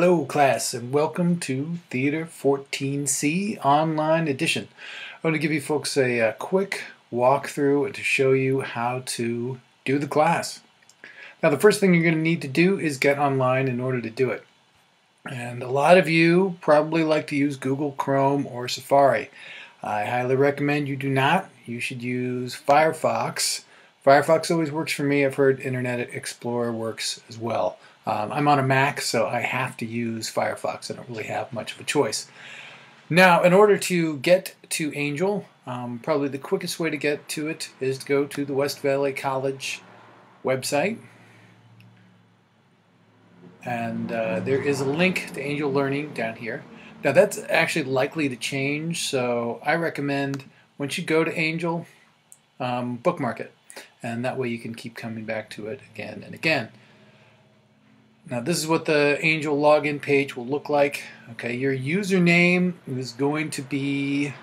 Hello class and welcome to Theater 14C Online Edition. I want to give you folks a quick walkthrough to show you how to do the class. Now the first thing you're going to need to do is get online in order to do it. And a lot of you probably like to use Google Chrome or Safari. I highly recommend you do not. You should use Firefox. Firefox always works for me. I've heard Internet Explorer works as well. I'm on a Mac, so I have to use Firefox. I don't really have much of a choice. Now, in order to get to Angel, probably the quickest way to get to it is to go to the West Valley College website. And there is a link to Angel Learning down here. Now, that's actually likely to change, so I recommend once you go to Angel, bookmark it. And that way you can keep coming back to it again and again. Now this is what the Angel login page will look like. Okay, your username is going to be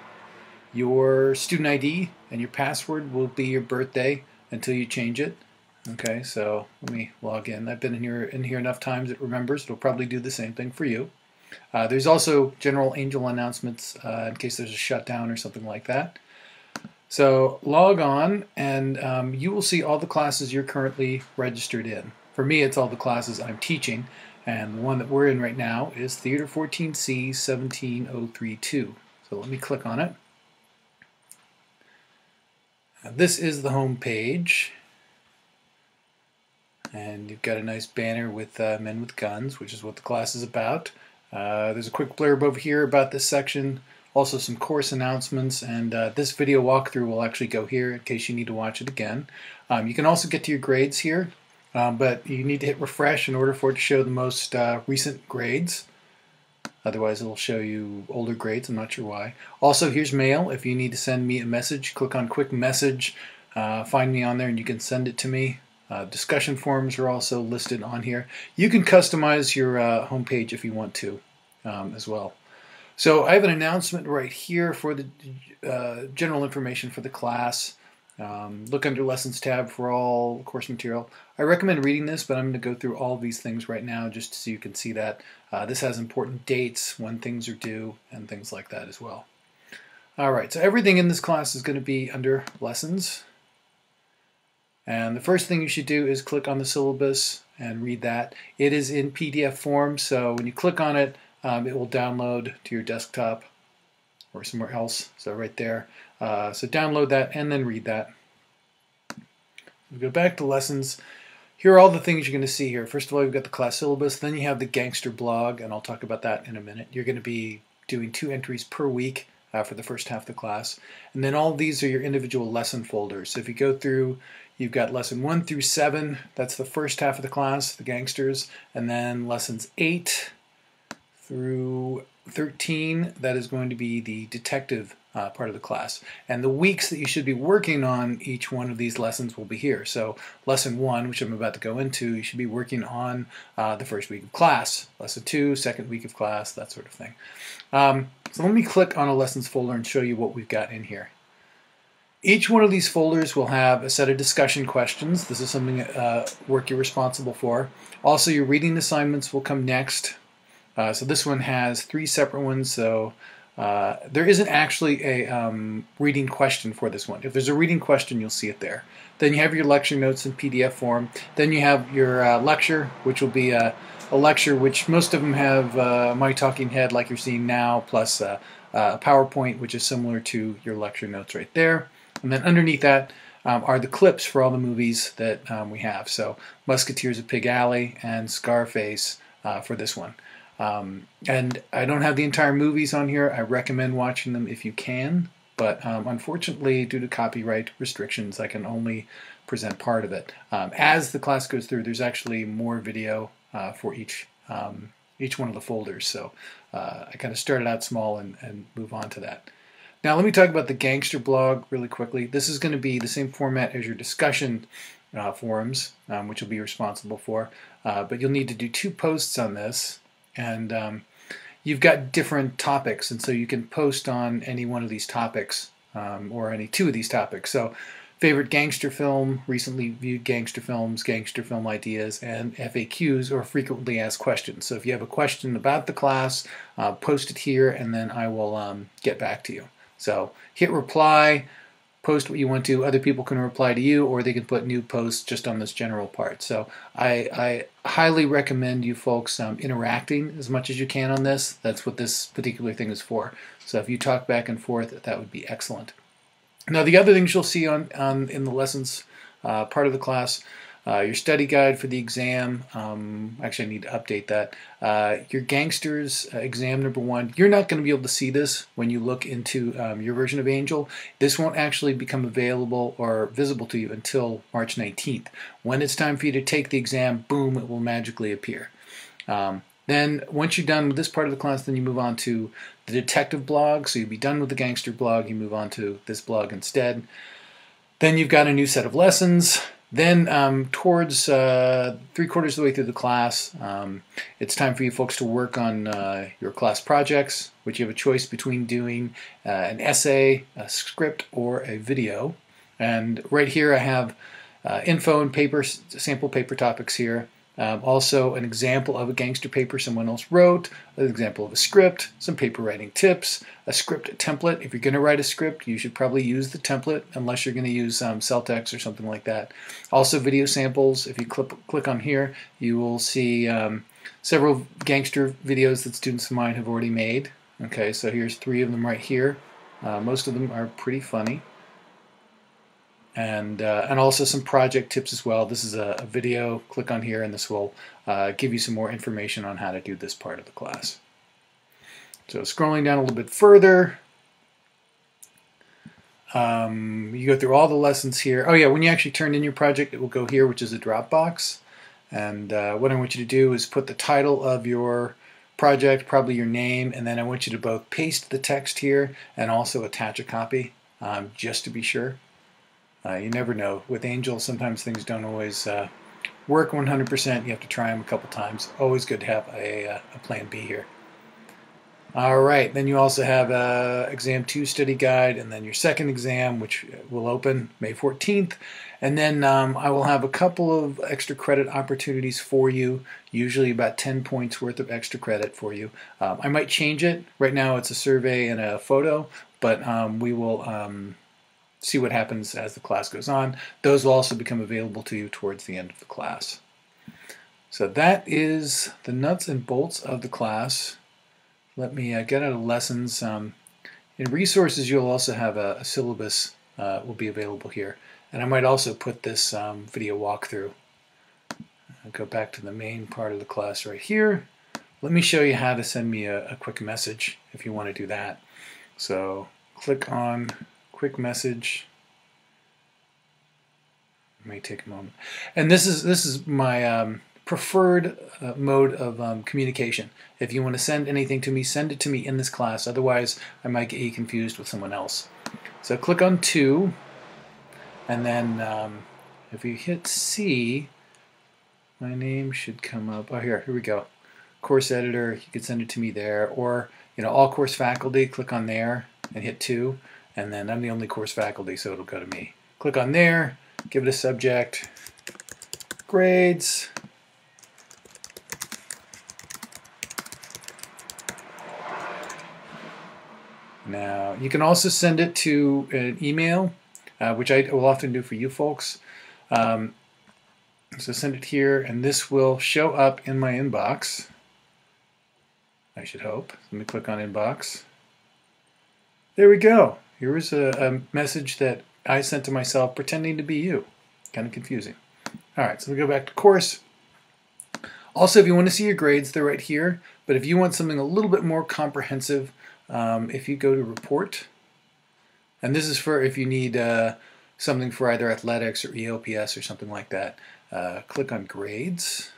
your student ID and your password will be your birthday until you change it. Okay, so let me log in. I've been in here enough times it remembers. It'll probably do the same thing for you. There's also general Angel announcements in case there's a shutdown or something like that. So log on and you will see all the classes you're currently registered in. For me, it's all the classes I'm teaching, and the one that we're in right now is Theater 14C 17032. So let me click on it. Now, this is the home page, and you've got a nice banner with Men with Guns, which is what the class is about. There's a quick blurb over here about this section. Also some course announcements, and this video walkthrough will actually go here in case you need to watch it again. You can also get to your grades here, but you need to hit refresh in order for it to show the most recent grades. Otherwise it'll show you older grades, I'm not sure why. Also, here's mail. If you need to send me a message, click on quick message, find me on there and you can send it to me. Discussion forums are also listed on here. You can customize your homepage if you want to as well. So I have an announcement right here for the general information for the class. Look under Lessons tab for all course material. I recommend reading this, but I'm going to go through all these things right now just so you can see that. This has important dates, when things are due, and things like that as well. Alright, so everything in this class is going to be under Lessons. And the first thing you should do is click on the syllabus and read that. It is in PDF form, so when you click on it, it will download to your desktop or somewhere else. So right there. So download that and then read that. We go back to Lessons. Here are all the things you're going to see here. First of all, you've got the class syllabus. Then you have the Gangster Blog, and I'll talk about that in a minute. You're going to be doing 2 entries per week for the first half of the class. And then all these are your individual lesson folders. So if you go through, you've got lesson 1 through 7. That's the first half of the class, the gangsters. And then lessons 8 through 13, that is going to be the detective part of the class. And the weeks that you should be working on each one of these lessons will be here. So lesson 1, which I'm about to go into, you should be working on the first week of class. Lesson 2, second week of class, that sort of thing. So let me click on a lessons folder and show you what we've got in here. Each one of these folders will have a set of discussion questions. This is something work you're responsible for. Also, your reading assignments will come next. So this one has 3 separate ones, so there isn't actually a reading question for this one. If there's a reading question, you'll see it there. Then you have your lecture notes in PDF form. Then you have your lecture, which will be a lecture which most of them have my talking head like you're seeing now, plus a PowerPoint, which is similar to your lecture notes right there. And then underneath that are the clips for all the movies that we have. So Musketeers of Pig Alley and Scarface for this one. And I don't have the entire movies on here. I recommend watching them if you can, but unfortunately, due to copyright restrictions, I can only present part of it. As the class goes through, there's actually more video for each one of the folders, so I kind of started out small and move on to that. Now let me talk about the Gangster Blog really quickly. This is going to be the same format as your discussion forums, which you'll be responsible for, but you'll need to do 2 posts on this. And you've got different topics, and so you can post on any one of these topics or any 2 of these topics. So favorite gangster film, recently viewed gangster films, gangster film ideas, and FAQs, or frequently asked questions. So if you have a question about the class, post it here, and then I will get back to you. So hit reply, post what you want to. Other people can reply to you, or they can put new posts just on this general part. So I highly recommend you folks interacting as much as you can on this. That's what this particular thing is for. So if you talk back and forth, that would be excellent. Now, the other things you'll see in the lessons part of the class, your study guide for the exam. Actually, I need to update that. Your Gangsters exam number 1. You're not going to be able to see this when you look into your version of Angel. This won't actually become available or visible to you until March 19th. When it's time for you to take the exam, boom, it will magically appear. Then once you're done with this part of the class, then you move on to the detective blog. So you'll be done with the Gangster blog, you move on to this blog instead. Then you've got a new set of lessons. Then towards 3/4 of the way through the class, it's time for you folks to work on your class projects, which you have a choice between doing an essay, a script, or a video. And right here I have info and paper, sample paper topics here. Also an example of a gangster paper someone else wrote, an example of a script, some paper writing tips, a script template. If you're going to write a script, you should probably use the template unless you're going to use Celtex or something like that. Also video samples. If you click on here, you will see several gangster videos that students of mine have already made. Okay, so here's 3 of them right here. Most of them are pretty funny. And also some project tips as well. This is a video. Click on here and this will give you some more information on how to do this part of the class. So scrolling down a little bit further, you go through all the lessons here. Oh yeah, when you actually turn in your project, it will go here, which is a Dropbox. And what I want you to do is put the title of your project, probably your name, and then I want you to both paste the text here and also attach a copy, just to be sure. You never know. With Angel, sometimes things don't always work 100%. You have to try them a couple times. Always good to have a plan B here. All right, then you also have exam 2 study guide, and then your second exam, which will open May 14th. And then I will have a couple of extra credit opportunities for you, usually about 10 points worth of extra credit for you. I might change it. Right now it's a survey and a photo, but we will see what happens as the class goes on. Those will also become available to you towards the end of the class. So that is the nuts and bolts of the class. Let me get out of lessons. In resources, you'll also have a syllabus will be available here. And I might also put this video walkthrough. I'll go back to the main part of the class right here. Let me show you how to send me a quick message if you want to do that. So click on quick message. It may take a moment. And this is my preferred mode of communication. If you want to send anything to me, send it to me in this class. Otherwise, I might get you confused with someone else. So click on 2, and then if you hit C, my name should come up. Oh, here we go. Course editor. You could send it to me there, or all course faculty. Click on there and hit 2. And then I'm the only course faculty, so it'll go to me. Click on there, give it a subject, grades. Now, you can also send it to an email, which I will often do for you folks. So send it here, and this will show up in my inbox. I should hope. Let me click on inbox. There we go. Here is a message that I sent to myself pretending to be you. Kind of confusing. All right, so we go back to course. Also, if you want to see your grades, they're right here. But if you want something a little bit more comprehensive, if you go to report, and this is for if you need something for either athletics or EOPS or something like that, click on grades.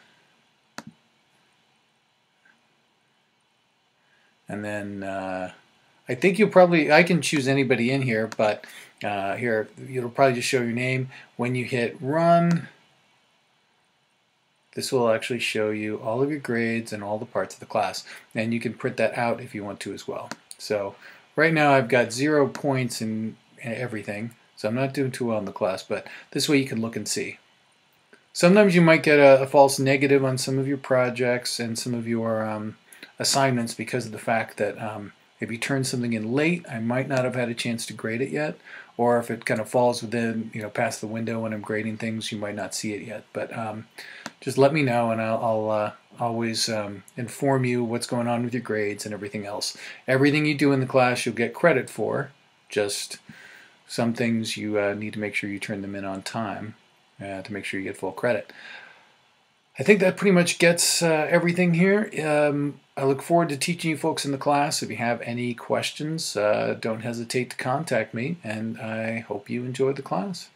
And then I think I can choose anybody in here, but here, it'll probably just show your name. When you hit run, this will actually show you all of your grades and all the parts of the class. And you can print that out if you want to as well. So right now I've got 0 points in everything. So I'm not doing too well in the class, but this way you can look and see. Sometimes you might get a false negative on some of your projects and some of your assignments because of the fact that if you turn something in late, I might not have had a chance to grade it yet, or if it kind of falls within, past the window when I'm grading things, you might not see it yet. But just let me know, and I'll always inform you what's going on with your grades and everything else. Everything you do in the class you'll get credit for, just some things you need to make sure you turn them in on time to make sure you get full credit. I think that pretty much gets everything here. I look forward to teaching you folks in the class. If you have any questions, don't hesitate to contact me, and I hope you enjoyed the class.